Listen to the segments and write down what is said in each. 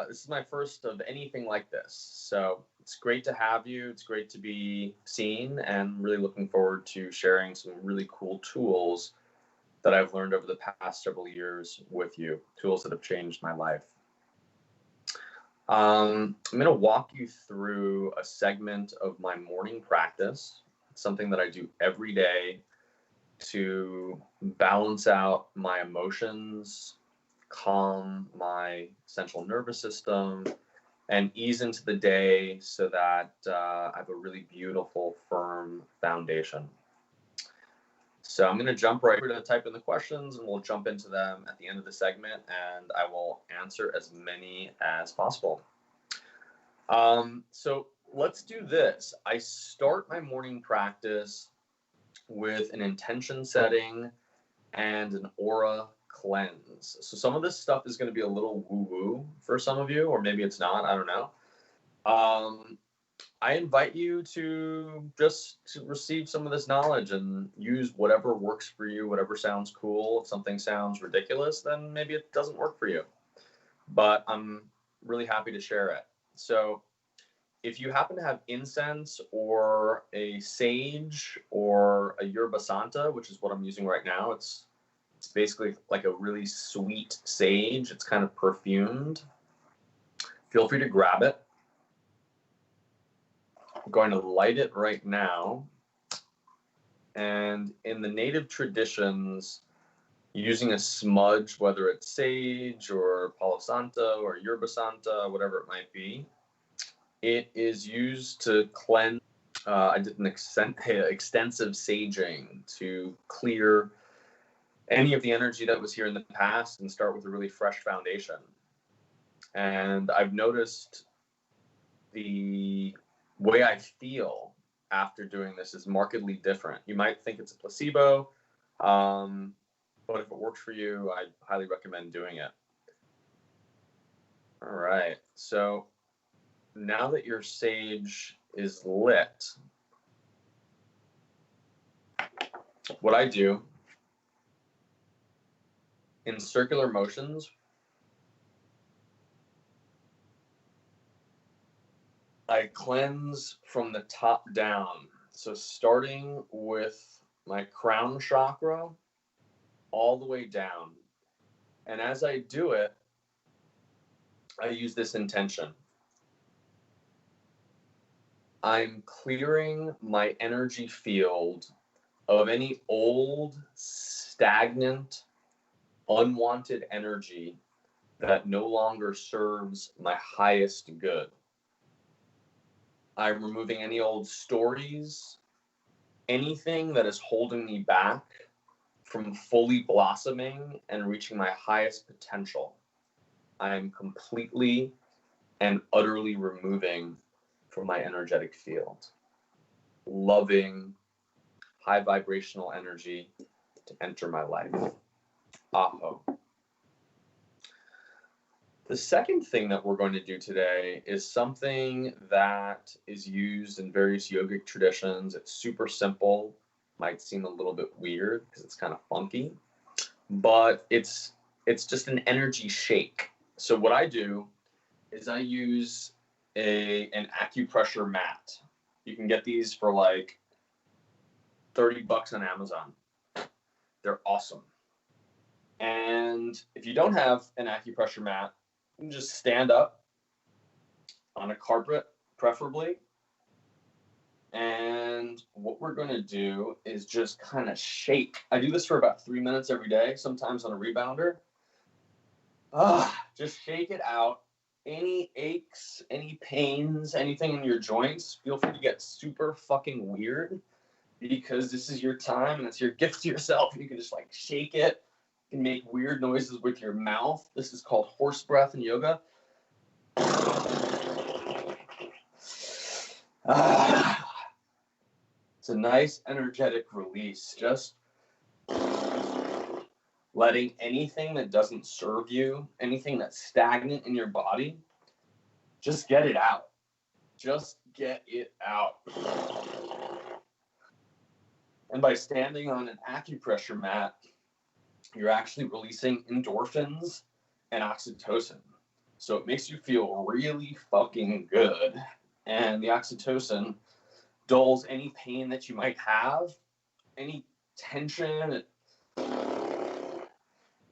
This is my first of anything like this. So it's great to have you. It's great to be seen, and really looking forward to sharing some really cool tools that I've learned over the past several years with you, tools that have changed my life. I'm going to walk you through a segment of my morning practice. It's something that I do every day to balance out my emotions, calm my central nervous system, and ease into the day so that I have a really beautiful, firm foundation. So I'm going to jump right to type in the questions, and we'll jump into them at the end of the segment, and I will answer as many as possible. So let's do this. I start my morning practice with an intention setting and an aura cleanse. So some of this stuff is going to be a little woo-woo for some of you, or maybe it's not, I don't know. I invite you to just receive some of this knowledge and use whatever works for you, whatever sounds cool. If something sounds ridiculous, then maybe it doesn't work for you. But I'm really happy to share it. So if you happen to have incense or a sage or a yerba santa, which is what I'm using right now, it's basically like a really sweet sage. It's kind of perfumed. Feel free to grab it. I'm going to light it right now. And in the native traditions, using a smudge, whether it's sage or palo santo or yerba santa, whatever it might be, it is used to cleanse. I did an extensive saging to clear any of the energy that was here in the past and start with a really fresh foundation. And I've noticed the way I feel after doing this is markedly different. You might think it's a placebo, but if it works for you, I highly recommend doing it. All right, so now that your sage is lit, what I do in circular motions, I cleanse from the top down. So starting with my crown chakra all the way down. And as I do it, I use this intention. I'm clearing my energy field of any old, stagnant, unwanted energy that no longer serves my highest good. I'm removing any old stories, anything that is holding me back from fully blossoming and reaching my highest potential. I am completely and utterly removing from my energetic field. Loving, high vibrational energy to enter my life. Aho. The second thing that we're going to do today is something that is used in various yogic traditions. It's super simple, might seem a little bit weird because it's kind of funky, but it's just an energy shake. So what I do is I use an acupressure mat. You can get these for like $30 on Amazon. They're awesome. And if you don't have an acupressure mat, you can just stand up on a carpet, preferably. And what we're going to do is just kind of shake. I do this for about 3 minutes every day, sometimes on a rebounder. Just shake it out. Any aches, any pains, anything in your joints, feel free to get super fucking weird, because this is your time and it's your gift to yourself. You can just like shake it. You can make weird noises with your mouth. This is called horse breath in yoga. It's a nice energetic release. Just letting anything that doesn't serve you, anything that's stagnant in your body, just get it out. Just get it out. And by standing on an acupressure mat, you're actually releasing endorphins and oxytocin. So it makes you feel really fucking good. And the oxytocin dulls any pain that you might have, any tension,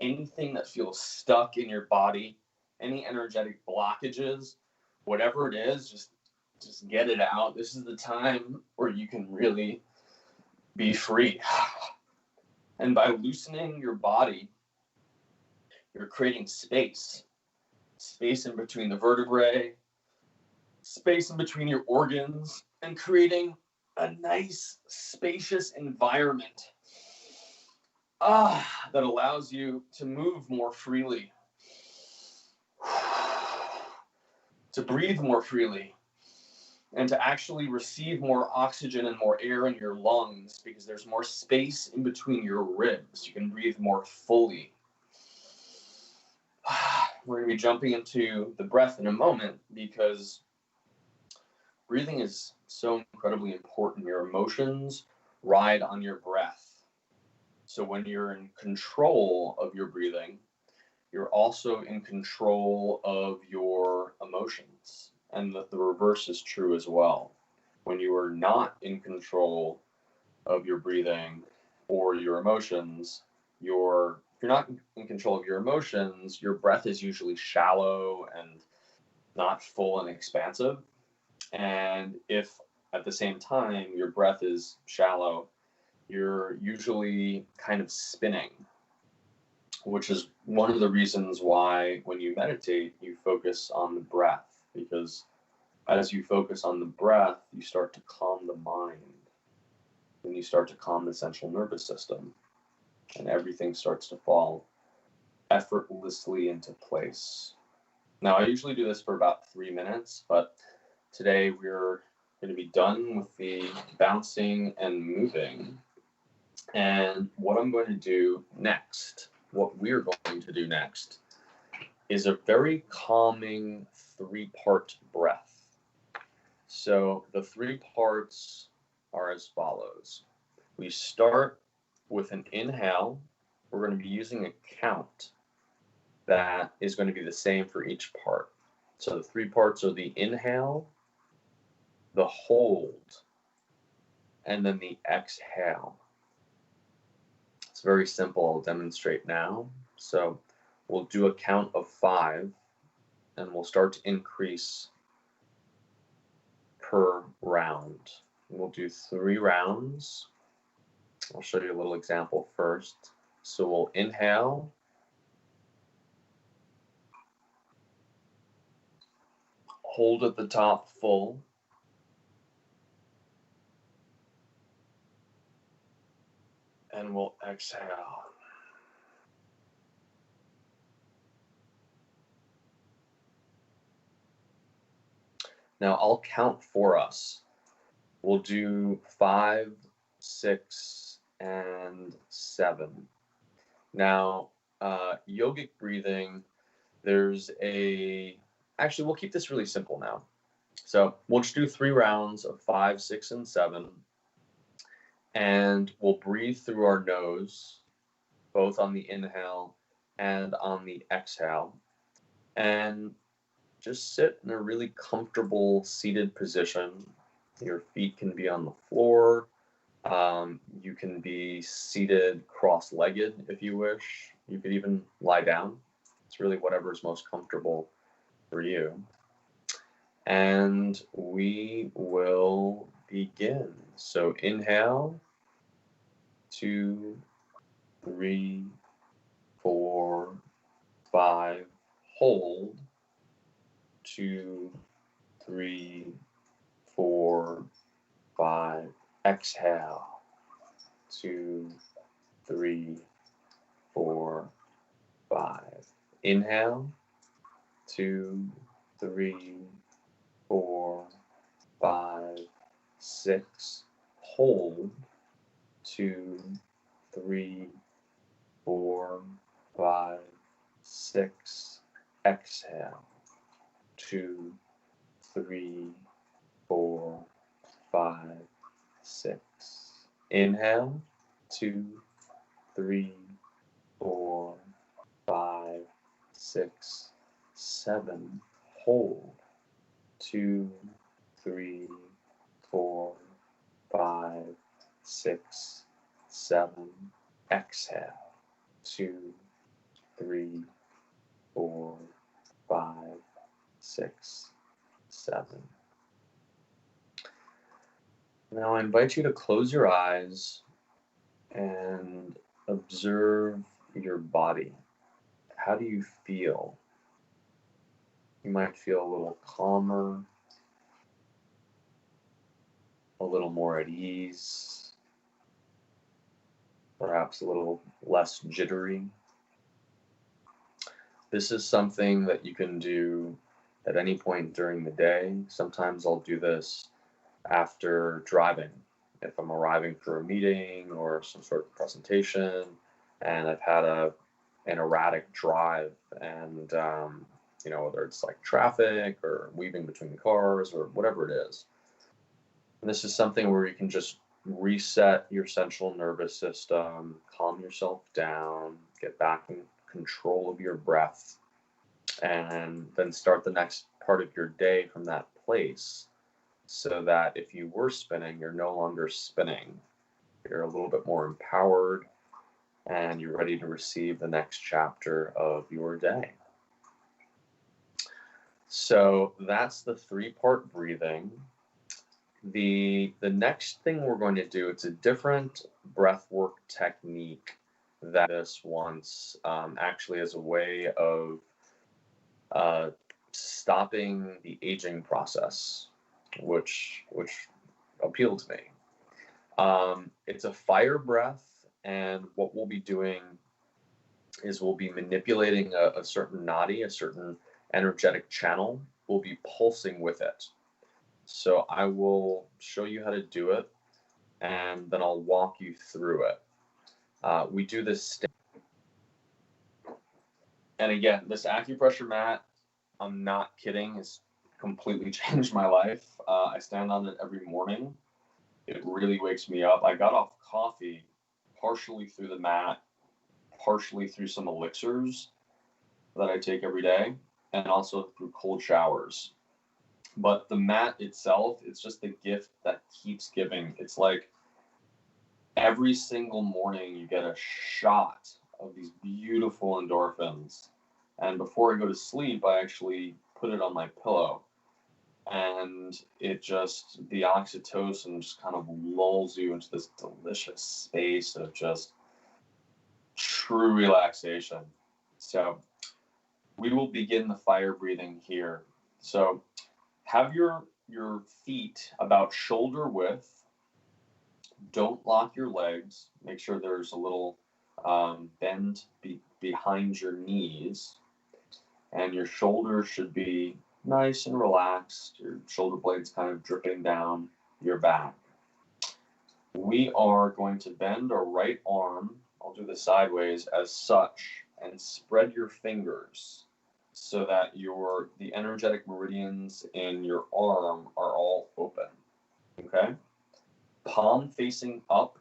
anything that feels stuck in your body, any energetic blockages, whatever it is, just get it out. This is the time where you can really be free. And by loosening your body, you're creating space in between the vertebrae, space in between your organs, and creating a nice, spacious environment that allows you to move more freely, to breathe more freely, and to actually receive more oxygen and more air in your lungs because there's more space in between your ribs. You can breathe more fully. We're going to be jumping into the breath in a moment because breathing is so incredibly important. Your emotions ride on your breath. So when you're in control of your breathing, you're also in control of your emotions. And the reverse is true as well. When you are not in control of your breathing or your emotions, if you're not in control of your emotions, your breath is usually shallow and not full and expansive. And if at the same time your breath is shallow, you're usually kind of spinning, which is one of the reasons why when you meditate, you focus on the breath, because as you focus on the breath, you start to calm the mind, and you start to calm the central nervous system, and everything starts to fall effortlessly into place. Now, I usually do this for about 3 minutes, but today we're going to be done with the bouncing and moving. And what I'm going to do next, what we're going to do next, is a very calming 3-part breath. So the 3 parts are as follows. We start with an inhale. We're going to be using a count that is going to be the same for each part. So the 3 parts are the inhale, the hold, and then the exhale. It's very simple. I'll demonstrate now. So we'll do a count of 5, and we'll start to increase per round. We'll do 3 rounds. I'll show you a little example first. So we'll inhale, hold at the top full, and we'll exhale. Now I'll count for us. We'll do 5, 6, and 7. Now, yogic breathing, actually, we'll keep this really simple now. So we'll just do 3 rounds of 5, 6, and 7. And we'll breathe through our nose, both on the inhale and on the exhale. And just sit in a really comfortable seated position. Your feet can be on the floor. You can be seated cross-legged if you wish. You could even lie down. It's really whatever is most comfortable for you. And we will begin. So inhale, 2, 3, 4, 5. Hold, 2, 3, 4, 5. Exhale, 2, 3, 4, 5. Inhale, 2, 3, 4, 5, 6. Hold, 2, 3, 4, 5, 6. Exhale, 2, 3, 4, 5, 6. Inhale, 2, 3, 4, 5, 6. 7, hold, 2, 3, 4, 5, 6, 7, exhale, 2, 3, 4, 5, 6, 7. Now I invite you to close your eyes and observe your body. How do you feel? You might feel a little calmer, a little more at ease, perhaps a little less jittery. This is something that you can do at any point during the day. Sometimes I'll do this after driving. If I'm arriving for a meeting or some sort of presentation and I've had an erratic drive and, whether it's like traffic or weaving between cars or whatever it is. And this is something where you can just reset your central nervous system, calm yourself down, get back in control of your breath, and then start the next part of your day from that place so that if you were spinning, you're no longer spinning. You're a little bit more empowered and you're ready to receive the next chapter of your day. So that's the 3-part breathing. The next thing we're going to do, it's a different breath work technique that this once actually as a way of stopping the aging process, which appealed to me. It's a fire breath, and what we'll be doing is we'll be manipulating a certain nadi, a certain energetic channel. We'll be pulsing with it. So I will show you how to do it, and then I'll walk you through it. We do this. And again, this acupressure mat, I'm not kidding, has completely changed my life. I stand on it every morning. It really wakes me up. I got off coffee partially through the mat, partially through some elixirs that I take every day, and also through cold showers. But the mat itself, it's just the gift that keeps giving. It's like every single morning you get a shot of these beautiful endorphins. And before I go to sleep, I actually put it on my pillow. And the oxytocin just kind of lulls you into this delicious space of just true relaxation. So we will begin the fire breathing here. So have your feet about shoulder width. Don't lock your legs. Make sure there's a little bend behind your knees. And your shoulders should be nice and relaxed. Your shoulder blades kind of dripping down your back. We are going to bend our right arm. I'll do this sideways as such, and spread your fingers so that the energetic meridians in your arm are all open. Okay? Palm facing up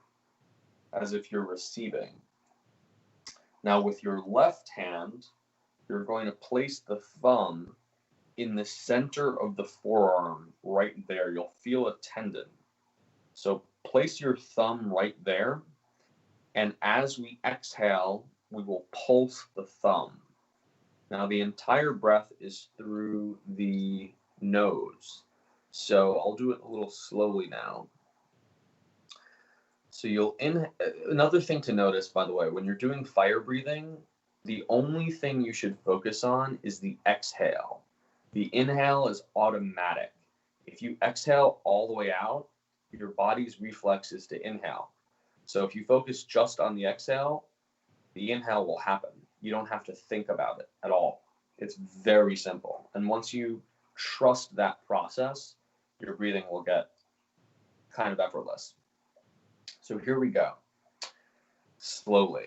as if you're receiving. Now with your left hand, you're going to place the thumb in the center of the forearm right there. You'll feel a tendon. So place your thumb right there, and as we exhale, we will pulse the thumb. Now the entire breath is through the nose. So I'll do it a little slowly now. So another thing to notice, by the way, when you're doing fire breathing, the only thing you should focus on is the exhale. The inhale is automatic. If you exhale all the way out, your body's reflex is to inhale. So if you focus just on the exhale, the inhale will happen. You don't have to think about it at all. It's very simple. And once you trust that process, your breathing will get kind of effortless. So here we go. Slowly.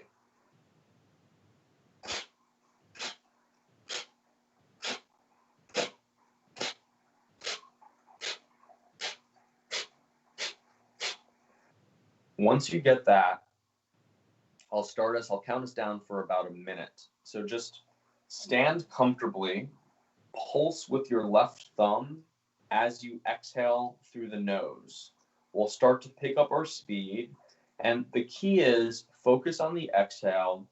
Once you get that, I'll count us down for about a minute. So just Stand comfortably, pulse with your left thumb as you exhale through the nose. We'll start to pick up our speed, and the key is focus on the exhale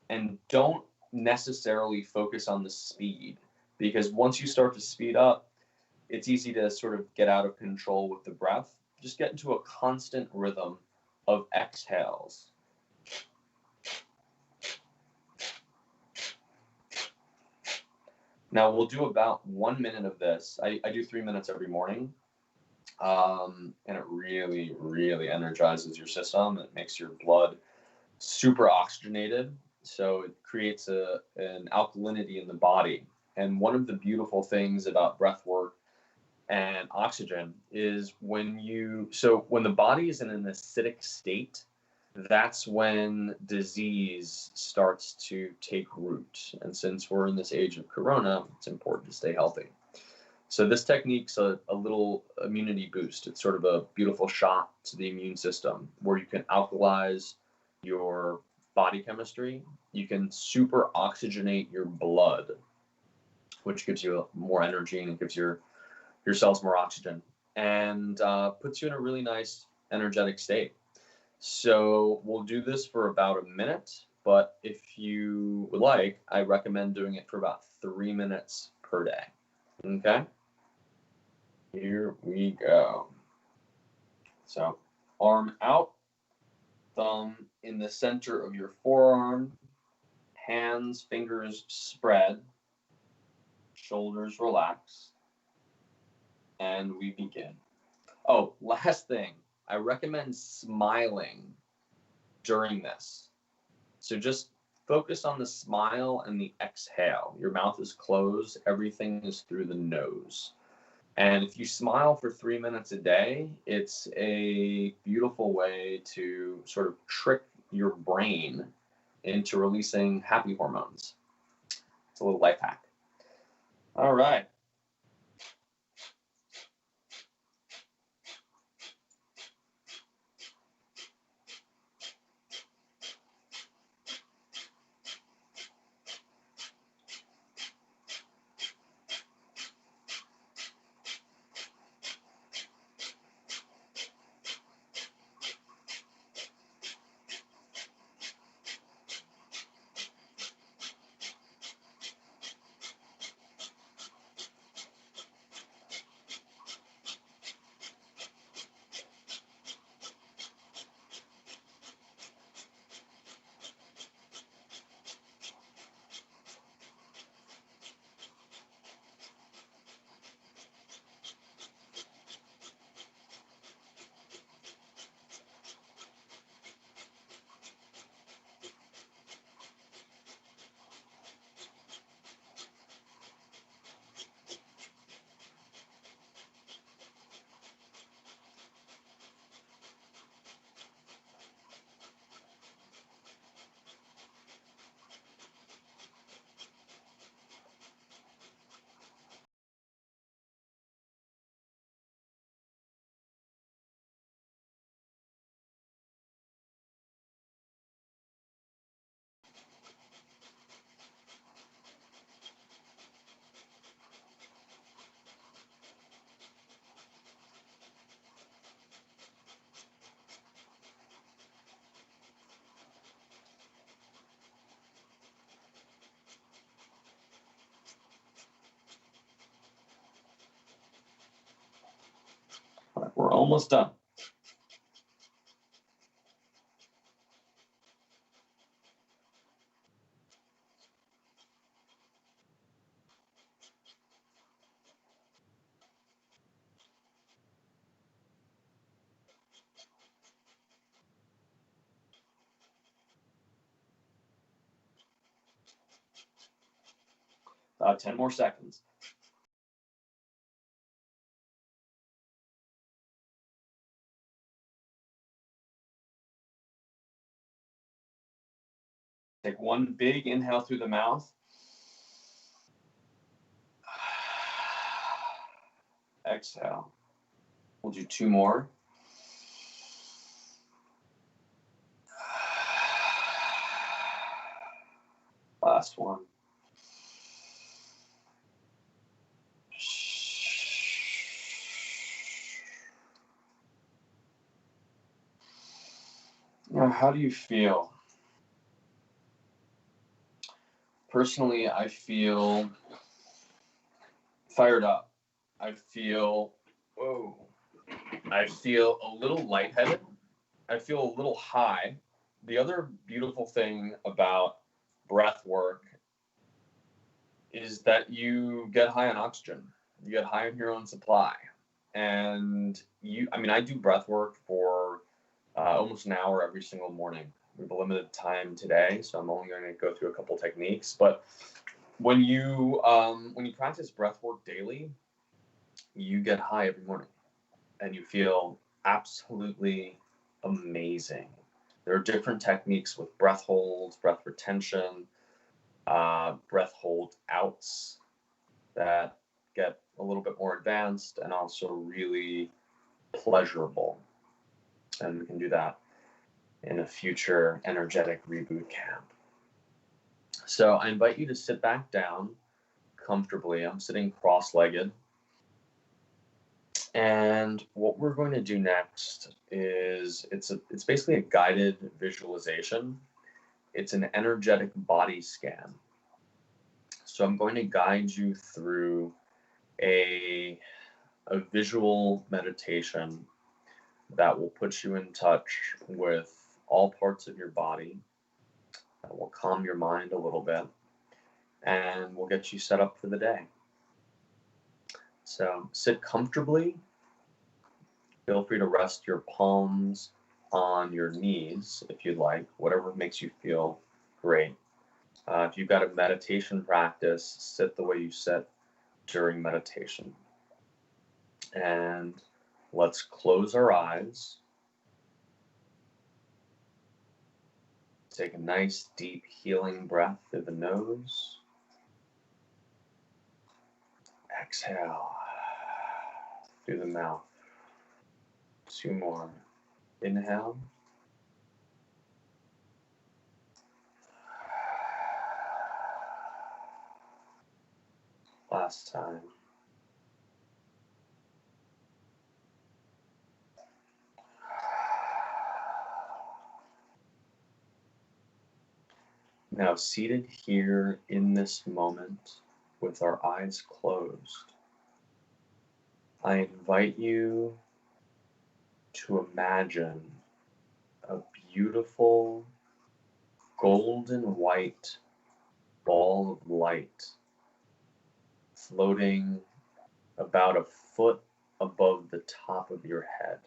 and don't necessarily focus on the speed, because once you start to speed up, it's easy to sort of get out of control with the breath. Just get into a constant rhythm of exhales. Now we'll do about 1 minute of this. I do 3 minutes every morning. And it really, really energizes your system. It makes your blood super oxygenated. So it creates an alkalinity in the body. And one of the beautiful things about breath work and oxygen is when the body is in an acidic state, that's when disease starts to take root. And since we're in this age of corona, it's important to stay healthy. So this technique's a little immunity boost. It's sort of a beautiful shot to the immune system where you can alkalize your body chemistry. You can super oxygenate your blood, which gives you more energy and it gives your cells more oxygen and puts you in a really nice energetic state. So we'll do this for about a minute, but if you would like, I recommend doing it for about 3 minutes per day. Okay? Here we go. So arm out, thumb in the center of your forearm, hands, fingers spread, shoulders relaxed, and we begin. Oh, last thing, I recommend smiling during this. So just focus on the smile and the exhale. Your mouth is closed, everything is through the nose. And if you smile for 3 minutes a day, it's a beautiful way to sort of trick your brain into releasing happy hormones. It's a little life hack. All right. All right, we're almost done. About 10 more seconds. Take one big inhale through the mouth. Exhale. We'll do 2 more. Last one. Now, how do you feel? Personally, I feel fired up. I feel, whoa, I feel a little lightheaded. I feel a little high. The other beautiful thing about breath work is that you get high on oxygen. You get high on your own supply. And I do breath work for almost an hour every single morning. We have a limited time today, so I'm only going to go through a couple techniques. But when you practice breath work daily, you get high every morning and you feel absolutely amazing. There are different techniques with breath holds, breath retention, breath hold outs that get a little bit more advanced and also really pleasurable. And we can do that in a future energetic reboot camp. So I invite you to sit back down comfortably. I'm sitting cross-legged. And what we're going to do next is it's basically a guided visualization. It's an energetic body scan. So I'm going to guide you through a visual meditation that will put you in touch with all parts of your body, that will calm your mind a little bit, and will get you set up for the day. So sit comfortably. Feel free to rest your palms on your knees if you'd like, whatever makes you feel great. If you've got a meditation practice, sit the way you sit during meditation. And let's close our eyes. Take a nice, deep, healing breath through the nose. Exhale through the mouth. 2 more. Inhale. Last time. Now, seated here in this moment with our eyes closed, I invite you to imagine a beautiful golden white ball of light floating about a foot above the top of your head,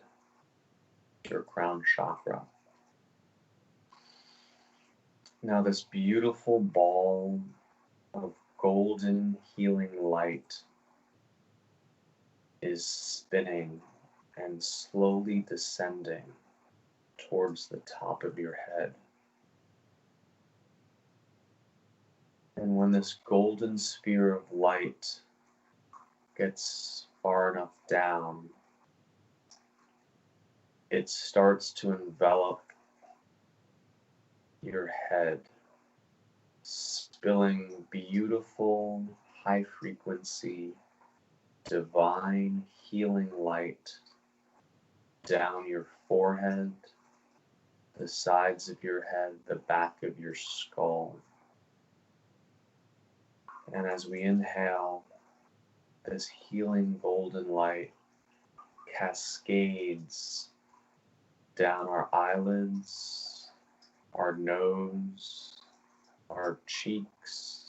your crown chakra. Now, this beautiful ball of golden healing light is spinning and slowly descending towards the top of your head. And when this golden sphere of light gets far enough down, it starts to envelop your head, spilling beautiful, high frequency, divine healing light down your forehead, the sides of your head, the back of your skull. And as we inhale, this healing golden light cascades down our eyelids, our nose, our cheeks,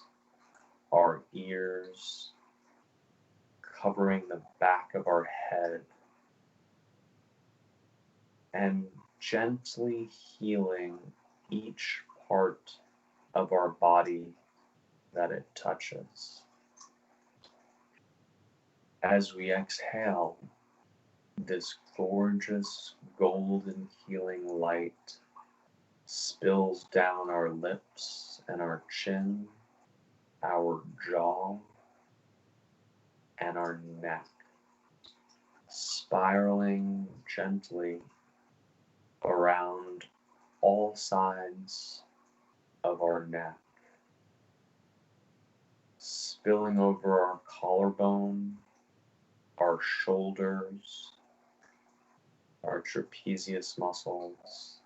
our ears, covering the back of our head, and gently healing each part of our body that it touches. As we exhale, this gorgeous golden healing light spills down our lips and our chin, our jaw, and our neck, spiraling gently around all sides of our neck, spilling over our collarbone, our shoulders, our trapezius muscles,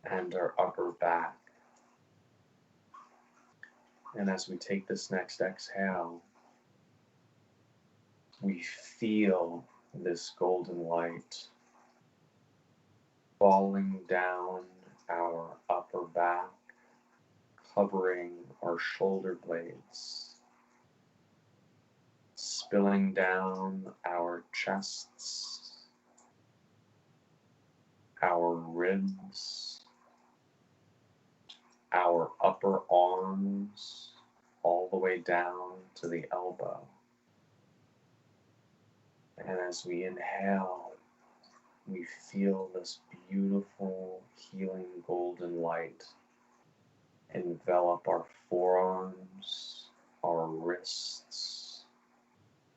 and our upper back. And as we take this next exhale, we feel this golden light falling down our upper back, covering our shoulder blades, spilling down our chests, our ribs, our upper arms, all the way down to the elbow. And as we inhale, we feel this beautiful healing golden light envelop our forearms, our wrists,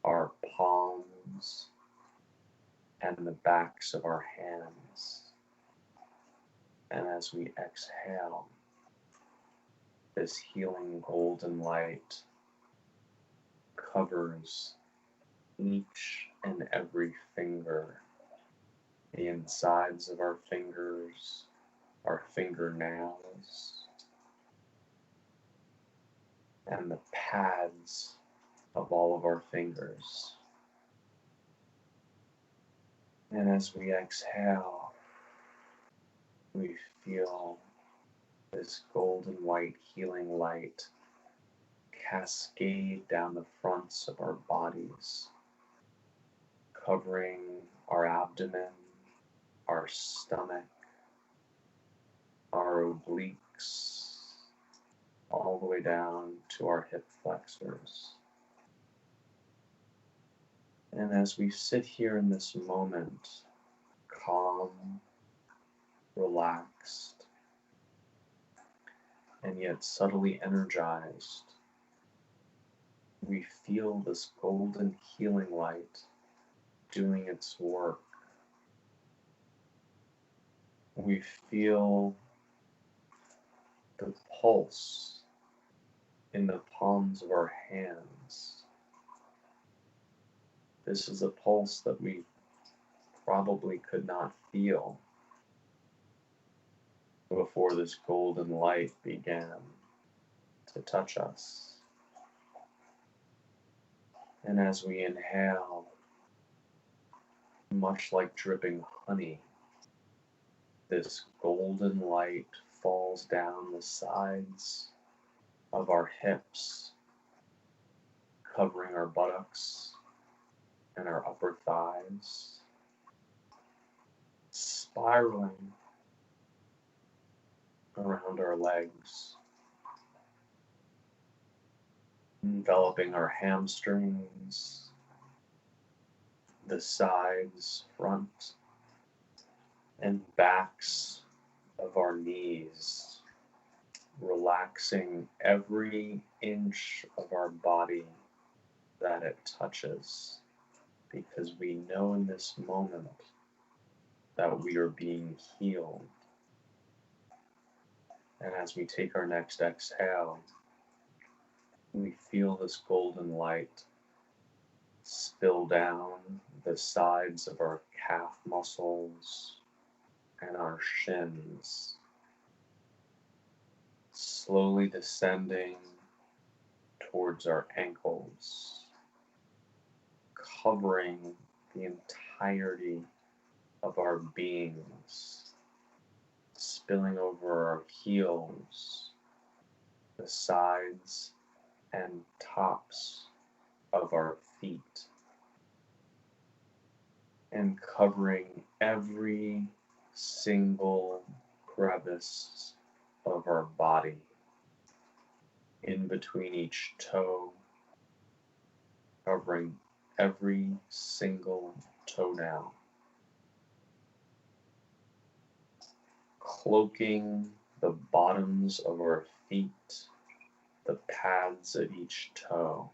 our palms, and the backs of our hands. And as we exhale, this healing golden light covers each and every finger, the insides of our fingers, our fingernails, and the pads of all of our fingers. And as we exhale, we feel this golden white healing light cascade down the fronts of our bodies, covering our abdomen, our stomach, our obliques, all the way down to our hip flexors. And as we sit here in this moment, calm, relaxed, and yet subtly energized, we feel this golden healing light doing its work. We feel the pulse in the palms of our hands. This is a pulse that we probably could not feel before this golden light began to touch us. And as we inhale, much like dripping honey, this golden light falls down the sides of our hips, covering our buttocks and our upper thighs, spiraling around our legs, enveloping our hamstrings, the sides, front, and backs of our knees, relaxing every inch of our body that it touches, because we know in this moment that we are being healed. And as we take our next exhale, we feel this golden light spill down the sides of our calf muscles and our shins, slowly descending towards our ankles, covering the entirety of our beings, spilling over our heels, the sides and tops of our feet, and covering every single crevice of our body, in between each toe, covering every single toenail, cloaking the bottoms of our feet, the pads of each toe.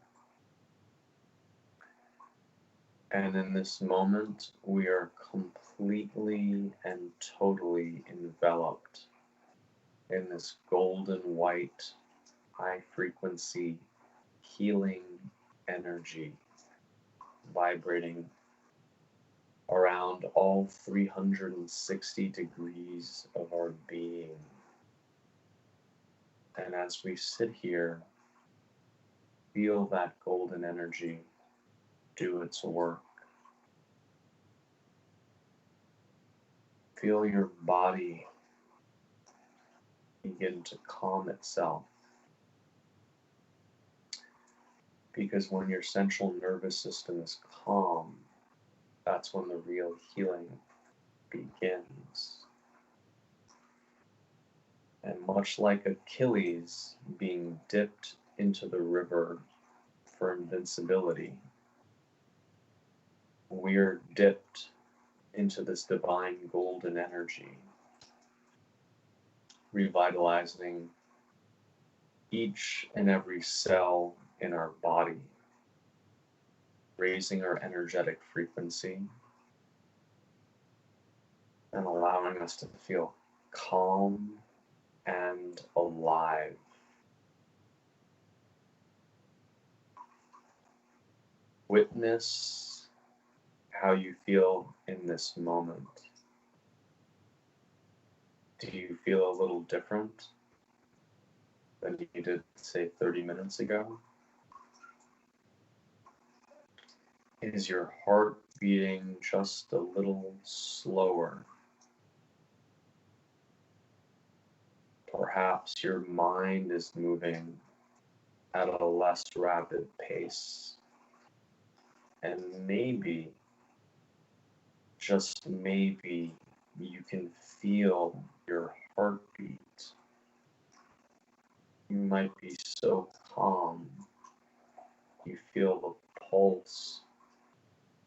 And in this moment, we are completely and totally enveloped in this golden white, high frequency, healing energy vibrating around all 360 degrees of our being. And as we sit here, feel that golden energy do its work. Feel your body begin to calm itself. Because when your central nervous system is calm, that's when the real healing begins. And much like Achilles being dipped into the river for invincibility, we're dipped into this divine golden energy, revitalizing each and every cell in our body, raising our energetic frequency, and allowing us to feel calm and alive. Witness how you feel in this moment. Do you feel a little different than you did, say, 30 minutes ago? Is your heart beating just a little slower? Perhaps your mind is moving at a less rapid pace. And maybe, just maybe, you can feel your heartbeat. You might be so calm, you feel the pulse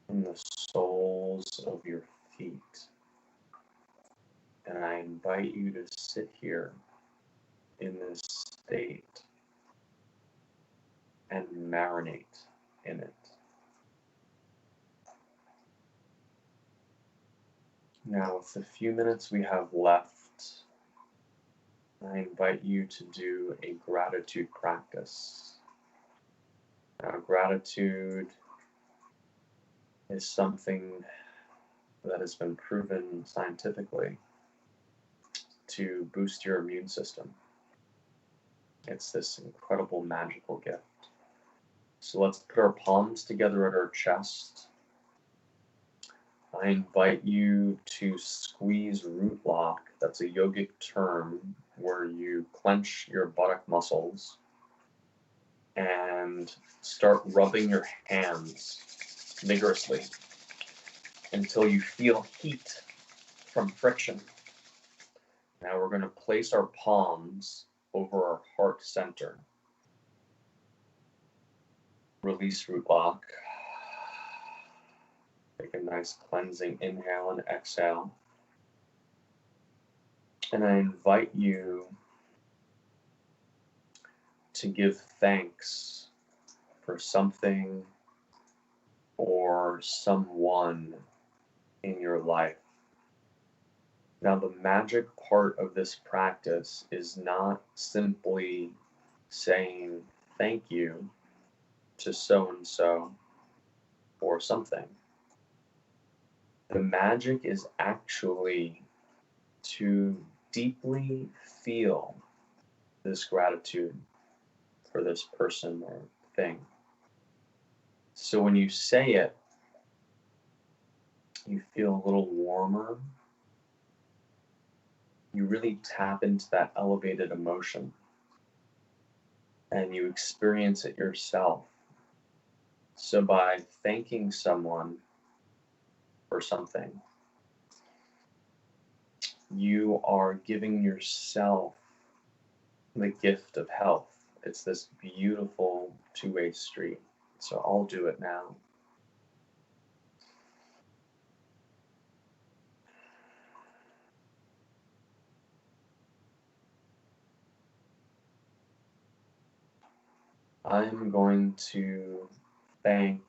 in the soles of your feet. And I invite you to sit here in this state and marinate in it. Now, with the few minutes we have left, I invite you to do a gratitude practice. Now, gratitude is something that has been proven scientifically to boost your immune system. It's this incredible magical gift. So let's put our palms together at our chest. I invite you to squeeze root lock. That's a yogic term where you clench your buttock muscles and start rubbing your hands vigorously until you feel heat from friction. Now we're going to place our palms over our heart center. Release root lock. Take a nice cleansing inhale and exhale. And I invite you to give thanks for something or someone in your life. Now, the magic part of this practice is not simply saying thank you to so-and-so or something. The magic is actually to deeply feel this gratitude for this person or thing. So when you say it, you feel a little warmer. You really tap into that elevated emotion and you experience it yourself. So by thanking someone for something, you are giving yourself the gift of health. It's this beautiful two-way street. So I'll do it now. I'm going to thank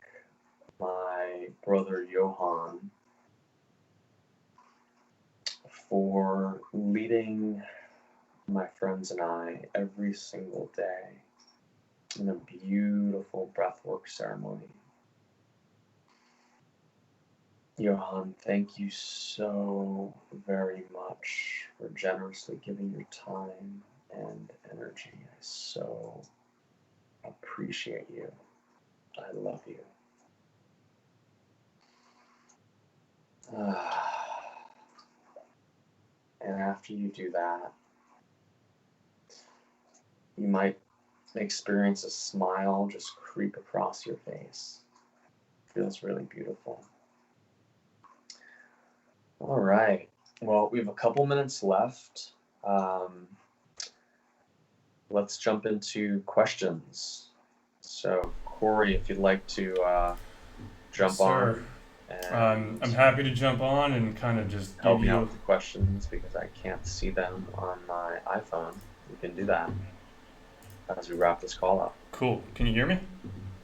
my brother Johan for leading my friends and I every single day in a beautiful breathwork ceremony. Johan, thank you so very much for generously giving your time and energy. I so appreciate you. I love you. And after you do that, you might experience a smile just creep across your face. Feels really beautiful. All right. Well, we have a couple minutes left. Let's jump into questions. So, Corey, if you'd like to Yes, jump sir. on and I'm happy to jump on and kind of just give help me out you. with the questions because I can't see them on my iPhone. We can do that as we wrap this call up. Cool. Can you hear me?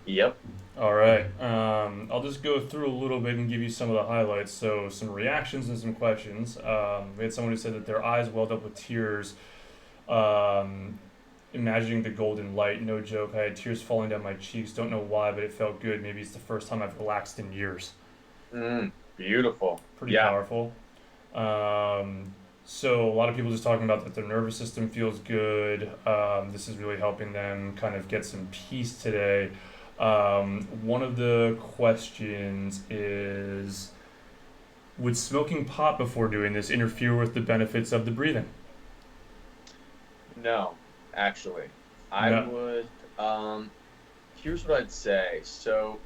Yep. All right. I'll just go through a little bit and give you some of the highlights. So, some reactions and some questions. We had someone who said that their eyes welled up with tears, um, imagining the golden light. No joke. I had tears falling down my cheeks. Don't know why, but it felt good. Maybe it's the first time I've relaxed in years. Beautiful. Pretty Yeah. powerful. Um, so a lot of people just talking about that their nervous system feels good. This is really helping them kind of get some peace today. One of the questions is, would smoking pot before doing this interfere with the benefits of the breathing? No, actually, I No. would. Here's what I'd say. So,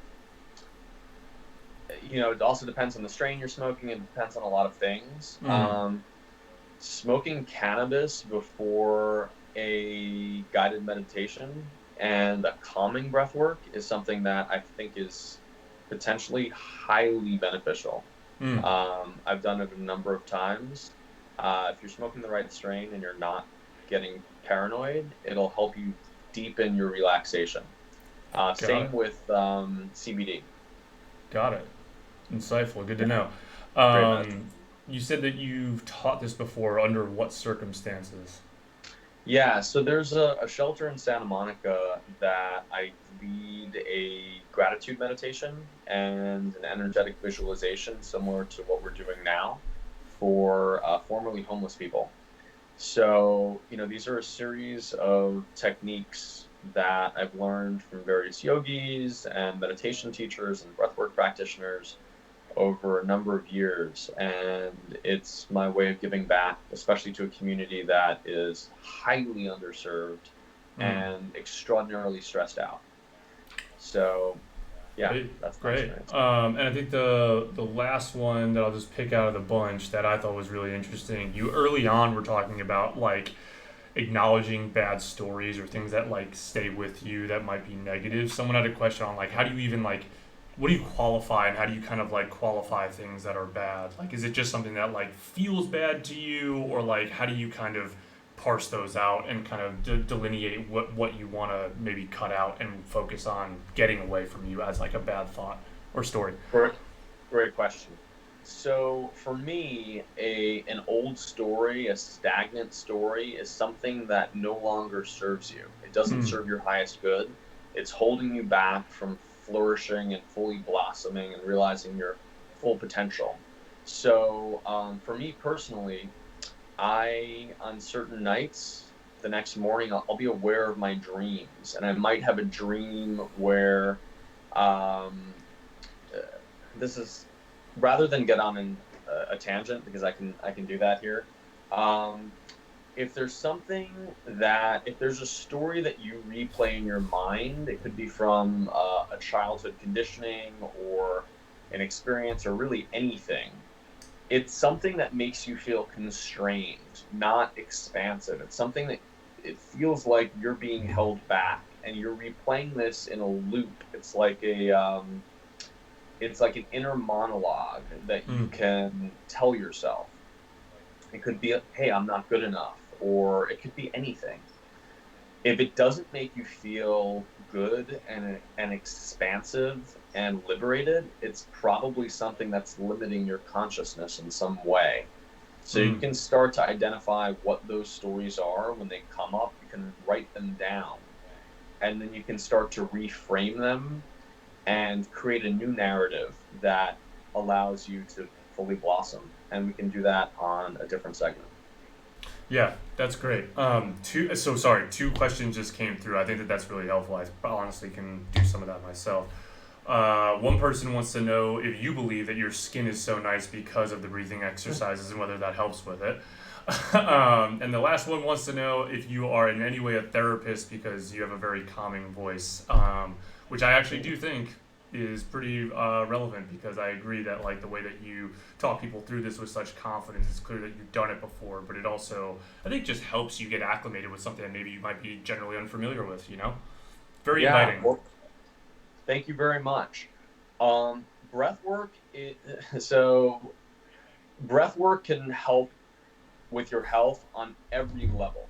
it also depends on the strain you're smoking. It depends on a lot of things. Mm. Smoking cannabis before a guided meditation and a calming breath work is something that I think is potentially highly beneficial. Mm. I've done it a number of times. If you're smoking the right strain and you're not getting paranoid, it'll help you deepen your relaxation. Got it. Same with CBD. Got it. Insightful. Good to know. Great medicine. You said that you've taught this before. Under what circumstances? Yeah, so there's a shelter in Santa Monica that I lead a gratitude meditation and an energetic visualization similar to what we're doing now for formerly homeless people. So, these are a series of techniques that I've learned from various yogis and meditation teachers and breathwork practitioners over a number of years. And it's my way of giving back, especially to a community that is highly underserved Mm. and extraordinarily stressed out. So, yeah, Great, that's my great. experience. And I think the last one that I'll just pick out of the bunch that I thought was really interesting. You early on were talking about like acknowledging bad stories or things that like stay with you that might be negative. Someone had a question on like how do you even like what do you qualify and how do you kind of like qualify things that are bad? Like is it just something that like feels bad to you or like how do you kind of parse those out and kind of delineate what you want to maybe cut out and focus on getting away from you as like a bad thought or story? Great, great question. So for me, an old story, a stagnant story, is something that no longer serves you. It doesn't Mm. serve your highest good. It's holding you back from flourishing and fully blossoming and realizing your full potential. So for me personally, on certain nights, the next morning, I'll be aware of my dreams, and I might have a dream where um, uh, this is rather than get on a tangent because I can do that here. Um, if there's something if there's a story that you replay in your mind, it could be from a childhood conditioning or an experience or really anything. It's something that makes you feel constrained, not expansive. It's something that it feels like you're being held back, and you're replaying this in a loop. It's like an inner monologue that you Mm. can tell yourself. It could be, hey, I'm not good enough, or it could be anything. If it doesn't make you feel good and expansive and liberated, it's probably something that's limiting your consciousness in some way. So you Mm. can start to identify what those stories are when they come up. You can write them down, and then you can start to reframe them and create a new narrative that allows you to fully blossom. And we can do that on a different segment. Yeah, that's great. Two questions just came through. I think that that's really helpful. I honestly can do some of that myself. One person wants to know if you believe that your skin is so nice because of the breathing exercises and whether that helps with it. And the last one wants to know if you are in any way a therapist because you have a very calming voice, which I actually do think is pretty relevant because I agree that like the way that you talk people through this with such confidence, it's clear that you've done it before, but it also I think just helps you get acclimated with something that maybe you might be generally unfamiliar with. Very Yeah, inviting. well, thank you very much. Breath work, so breath work can help with your health on every level.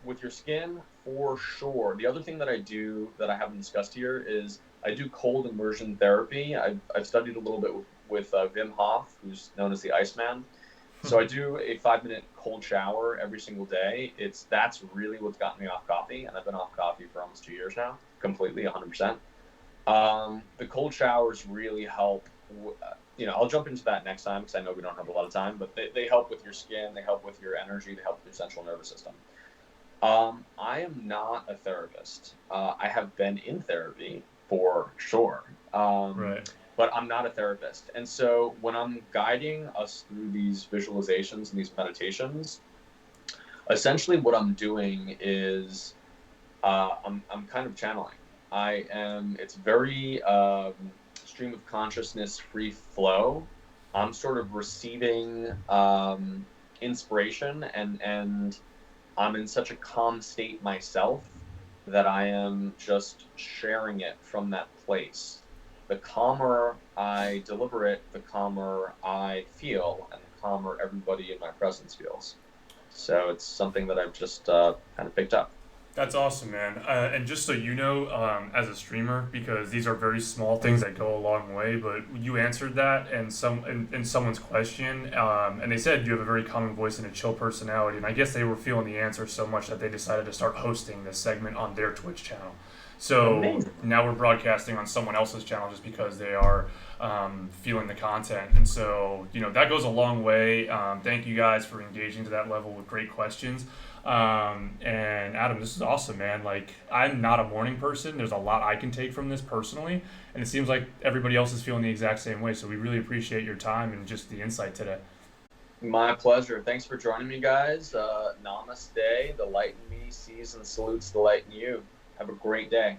With your skin, for sure. The other thing that I do that I haven't discussed here is I do cold immersion therapy. I've studied a little bit with Wim Hof, who's known as the Iceman. So I do a 5 minute cold shower every single day. That's really what's gotten me off coffee, and I've been off coffee for almost 2 years now, completely, 100%. The cold showers really help. I'll jump into that next time because I know we don't have a lot of time, but they help with your skin, they help with your energy, they help with your central nervous system. I am not a therapist. I have been in therapy for sure, Right. but I'm not a therapist. And so when I'm guiding us through these visualizations and these meditations, essentially what I'm doing is I'm kind of channeling. It's very stream of consciousness, free flow. I'm sort of receiving inspiration, and I'm in such a calm state myself that I am just sharing it from that place. The calmer I deliver it, the calmer I feel, and the calmer everybody in my presence feels. So it's something that I've just kind of picked up. That's awesome, man. And just so you know, as a streamer, because these are very small things that go a long way, but you answered that and in someone's question, and they said you have a very common voice and a chill personality, and I guess they were feeling the answer so much that they decided to start hosting this segment on their Twitch channel. So Amazing. now we're broadcasting on someone else's channel just because they are feeling the content, and so that goes a long way. Thank you guys for engaging to that level with great questions. And Adam, this is awesome, man. Like, I'm not a morning person. There's a lot I can take from this personally, and it seems like everybody else is feeling the exact same way. So we really appreciate your time and just the insight today. My pleasure. Thanks for joining me, guys. Namaste. The light in me sees and salutes the light in you. Have a great day.